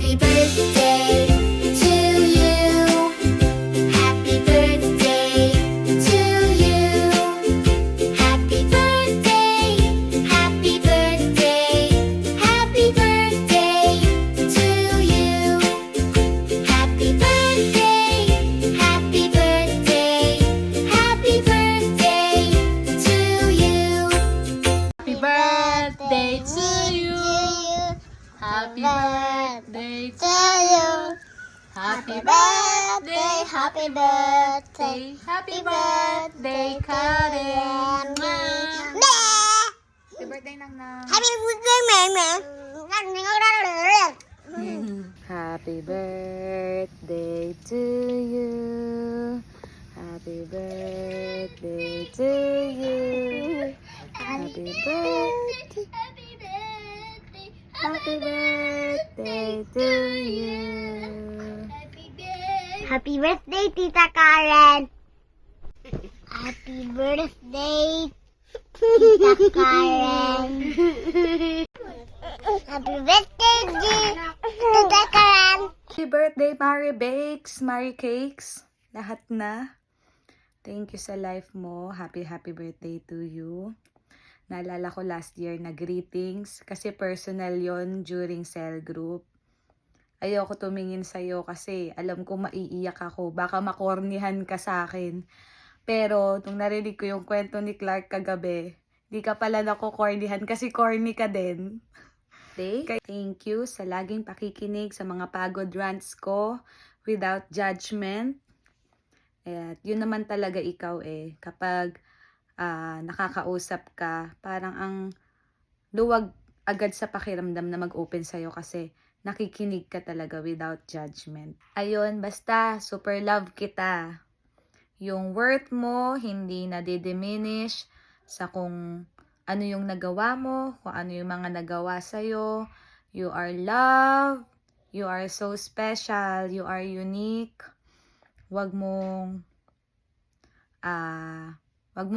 Happy birthday to you. Happy birthday to you. Happy birthday, happy birthday, happy birthday to you. Happy birthday, happy birthday, happy birthday to you. Happy birthday to you. Happy birthday to you. Happy birthday, happy birthday, happy birthday, Karen. Happy birthday, Nang. Happy birthday, Mama. Happy birthday to you. Happy birthday to you. Happy birthday. Happy birthday to you. Happy birthday, Tita Karen. Happy birthday, Tita Karen. Happy birthday, Tita Karen. Happy birthday, Mary Bakes, Mary Cakes. Lahat na. Thank you sa life mo. Happy birthday to you. Naalala ko last year na greetings kasi personal yon during cell group. Ayoko tumingin sa'yo kasi alam ko maiiyak ako. Baka makornihan ka sa akin. Pero nung narinig ko yung kwento ni Clark kagabi, di ka pala nakukornihan kasi corny ka din. Thank you sa laging pakikinig sa mga pagod rants ko without judgment. At yun naman talaga ikaw kapag nakakausap ka, parang ang luwag agad sa pakiramdam na mag-open sa'yo kasi nakikinig ka talaga without judgment. Ayun, basta super love kita. Yung worth mo hindi nadi-diminish sa kung ano yung nagawa mo, kung ano yung mga nagawa sa'yo. You are loved. You are so special. You are unique. Wag mong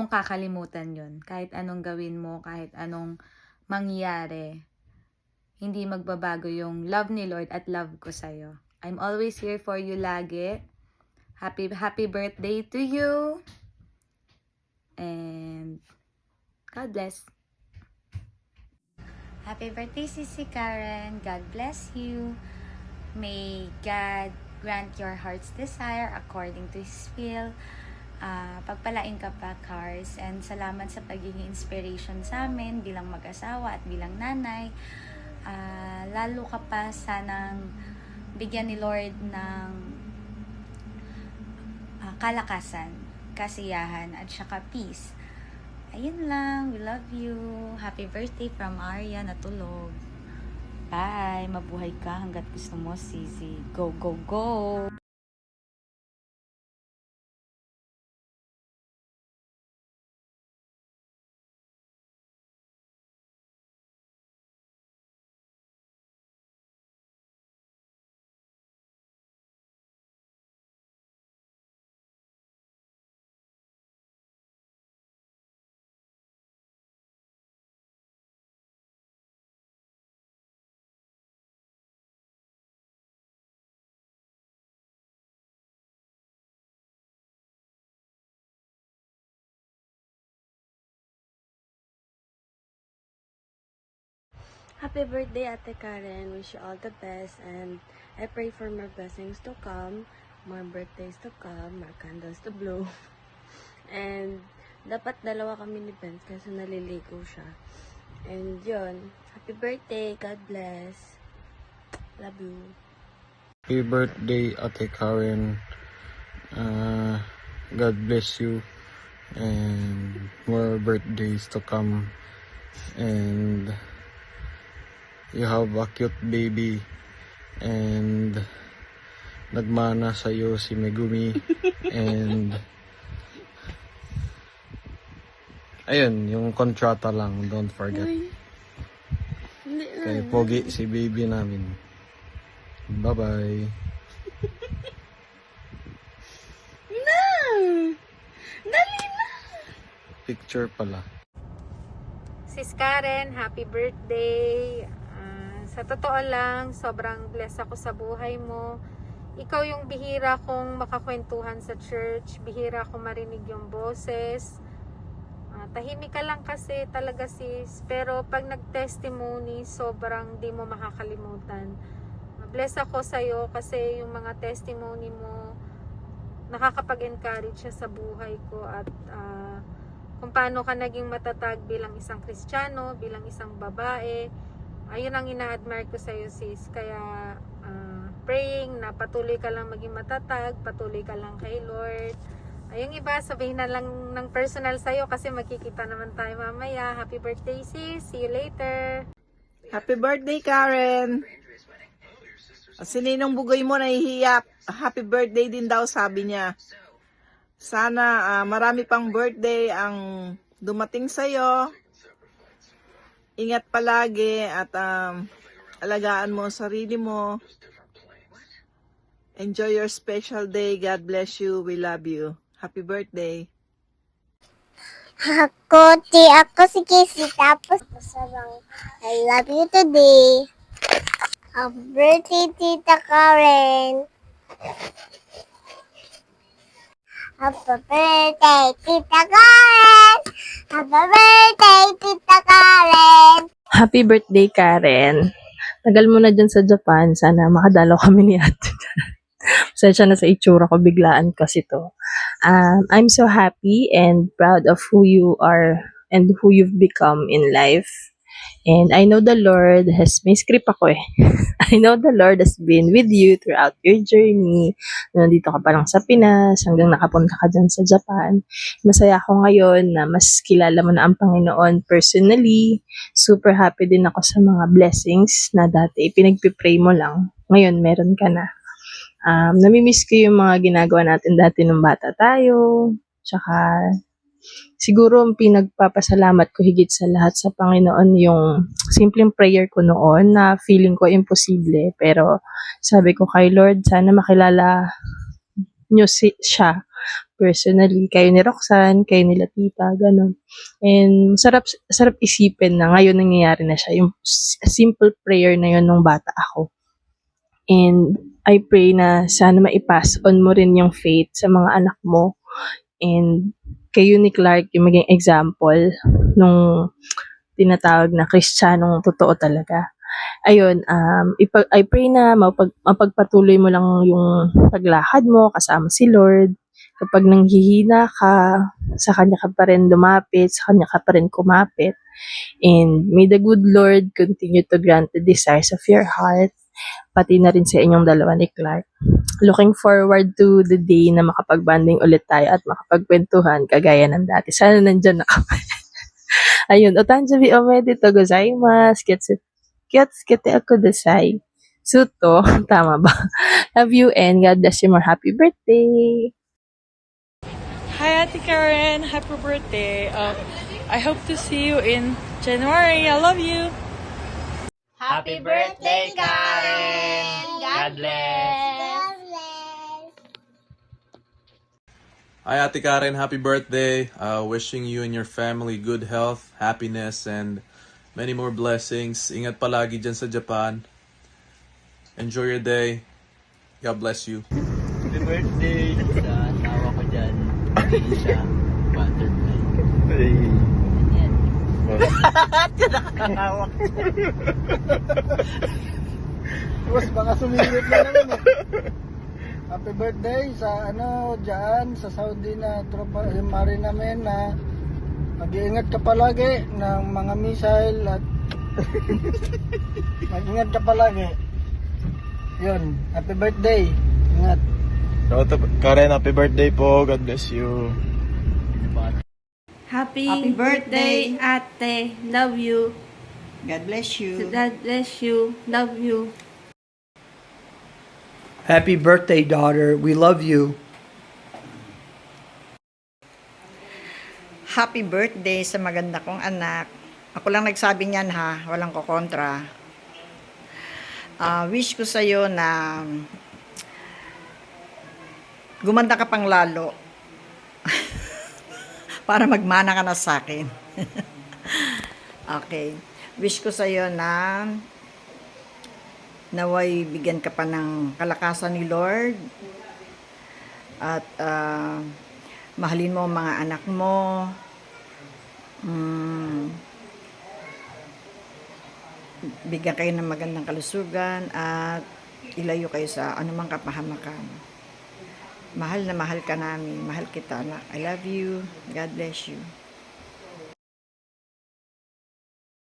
kakalimutan yun. Kahit anong gawin mo, kahit anong mangyari, hindi magbabago yung love ni Lord at love ko sa'yo. I'm always here for you lagi. Happy birthday to you. And God bless. Happy birthday, Sisi Karen. God bless you. May God grant your heart's desire according to His will. Pagpalain ka pa, Cars. And salamat sa pagiging inspiration sa amin bilang mag-asawa at bilang nanay. Lalo ka pa sanang bigyan ni Lord ng kalakasan, kasiyahan, at saka peace. Ayun lang. We love you. Happy birthday from Arya Natulog. Bye. Mabuhay ka hanggat gusto mo, Sisi. Go, go, go! Happy birthday, Ate Karen. Wish you all the best and I pray for more blessings to come, more birthdays to come, more candles to blow. And dapat dalawa kami ni Benz kasi naliligo siya. And yun, happy birthday. God bless. Love you. Happy birthday, Ate Karen. God bless you and more birthdays to come. And you have a cute baby and nagmana sa'yo si Megumi and ayun, yung kontrata lang, don't forget. Kay Pogi si baby namin. Bye bye. Na! Dali na! Picture pala. Sis Karen, happy birthday. Sa totoo lang, sobrang blessed ako sa buhay mo. Ikaw yung bihira kong makakwentuhan sa church, bihira kong marinig yung boses. Tahimik ka lang kasi talaga sis, pero pag nag-testimony, sobrang di mo makakalimutan. Bless ako sa'yo kasi yung mga testimony mo, nakakapag-encourage siya sa buhay ko at kung paano ka naging matatag bilang isang Kristiyano, bilang isang babae. Ayun ang ina-admire ko sa'yo sis. Kaya praying na patuloy ka lang maging matatag, patuloy ka lang kay Lord. Yung iba, sabihin na lang ng personal sa'yo kasi magkikita naman tayo mamaya. Happy birthday sis, see you later. Happy birthday, Karen! Si Ninong Bugoy mo nahihiya. Happy birthday din daw, sabi niya. Sana marami pang birthday ang dumating sa'yo. Ingat palagi at alagaan mo ang sarili mo. Enjoy your special day. God bless you. We love you. Happy birthday. Ako si Casey, tapos masarang I love you today. Happy birthday, Tita Karen. Happy birthday, Tita Karen. Happy birthday, Tita Karen. Happy birthday, Karen. Tagal mo na dyan sa Japan. Sana makadalaw kami ni ate. Pasensya na sa itsura ko. Biglaan kasi to. I'm so happy and proud of who you are and who you've become in life. And I know the Lord has, may script ako eh. I know the Lord has been with you throughout your journey. Nandito ka pa lang sa Pinas, hanggang nakapunta ka dyan sa Japan. Masaya ako ngayon na mas kilala mo na ang Panginoon personally. Super happy din ako sa mga blessings na dati pinagpipray mo lang. Ngayon, meron ka na. Namimiss ko yung mga ginagawa natin dati nung bata tayo. Tsaka, siguro ang pinagpapasalamat ko higit sa lahat sa Panginoon yung simpleng prayer ko noon na feeling ko imposible. Pero sabi ko kay Lord, sana makilala nyo siya personally. Kayo ni Roxanne, kayo ni Tita, ganun. And sarap isipin na ngayon nangyayari na siya. Yung simple prayer na yun nung bata ako. And I pray na sana maipass on mo rin yung faith sa mga anak mo. And kayo ni Clark yung maging example nung tinatawag na Kristiyanong totoo talaga. Ayun, I pray na mapagpatuloy mo lang yung paglakad mo kasama si Lord. Kapag nanghihina ka, sa Kanya ka pa rin lumapit, sa Kanya ka pa rin kumapit. And may the good Lord continue to grant the desires of your heart, pati na rin sa inyong dalawa ni Clark. Looking forward to the day na makapag-banding ulit tayo at makapagkwentuhan kagaya ng dati. Sana nandyan na kami. Ayun, otanjabi omedito gozaimasu. Kyotsukete kudasai. Suto, tama ba? Love you and God bless you more. Happy birthday! Hi, Ate Karen. Happy birthday. I hope to see you in January. I love you. Happy birthday, Karen. God bless. God bless. Hi Ate Karen, happy birthday. Wishing you and your family good health, happiness, and many more blessings. Ingat palagi dyan sa Japan. Enjoy your day. God bless you. Happy birthday sa tawa ko dyan. Isa, butterfly. Yan. Nakakahawak. Tapos baka sumingit na naman eh. Happy birthday sa dyan sa Saudi na tropa, yung mari namin na mag-iingat ka palagi ng mga missile at mag-ingat ka palagi. Yun, happy birthday. Ingat. Karen, happy birthday po. God bless you. Happy birthday, ate. Love you. God bless you. God bless you. Love you. Happy birthday, daughter. We love you. Happy birthday sa maganda kong anak. Ako lang nagsabi niyan ha, walang kokontra. Wish ko sa'yo na gumanda ka pang lalo. Para magmana ka na sa akin. Okay. Wish ko sa'yo na Naway bigyan ka pa ng kalakasan ni Lord. At mahalin mo ang mga anak mo. Bigyan kayo ng magandang kalusugan at ilayo kayo sa anumang kapahamakan. Mahal na mahal ka namin. Mahal kita, anak. I love you. God bless you.